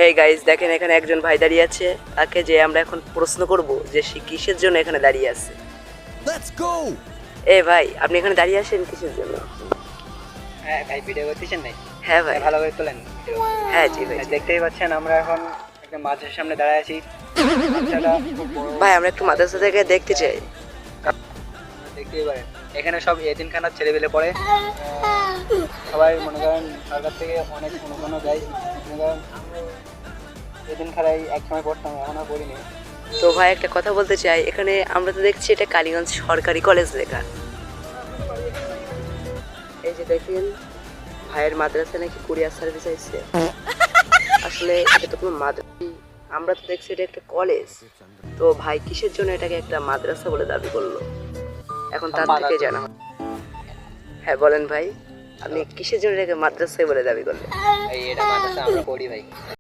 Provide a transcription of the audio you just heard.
এই গাইস দেখেন এখানে একজন ভাই দাঁড়িয়ে আছে, তাকে যে আমরা এখন প্রশ্ন করব যে সে কিসের জন্য এখানে দাঁড়িয়ে আছে। Let's go! এই ভাই আপনি এখানে দাঁড়িয়ে আছেন কিসের জন্য? হ্যাঁ ভাই, ভিডিও করতেছেন নাকি? হ্যাঁ ভাই। ভালো করে তোলেন। হ্যাঁ জি ভাই। দেখতেই পাচ্ছেন আমরা এখন একটা মাঠের সামনে দাঁড়ায় আছি। বাচ্চাটা খুব বড়, ভাই আমরা একটু মাদ্রাসা থেকে দেখতে চাই। দেখতেই পারেন এখানে সব এতিমখানার ছেলেপেলে পড়ে। সবাই মনে করেন সরকার থেকে অনেক অনুদানও দেয়। মনে করেন এতিমখানায় এক সময় পড়তাম, এখন আর পড়িনি। তো ভাই একটা কথা বলতে চাই, এখানে আমরা তো দেখছি এটা কালীগঞ্জ সরকারি কলেজ লেখা। এই যে দেখেন ভাইয়ের মাদ্রাসা নাকি কুরিয়ার সার্ভিস আসছে। আসলে এটা তো কোনো মাদ্রাসা, আমরা তো দেখছি এটা একটা কলেজ। তো ভাই কিসের জন্য এটাকে একটা মাদ্রাসা বলে দাবি করলো, এখন তার থেকে জানা হবে। হ্যাঁ বলেন ভাই, আপনি কিসের জন্য এটাকে মাদ্রাসায় বলে দাবি করলেন? এই এটা মাদ্রাসা আমরা পড়ি ভাই।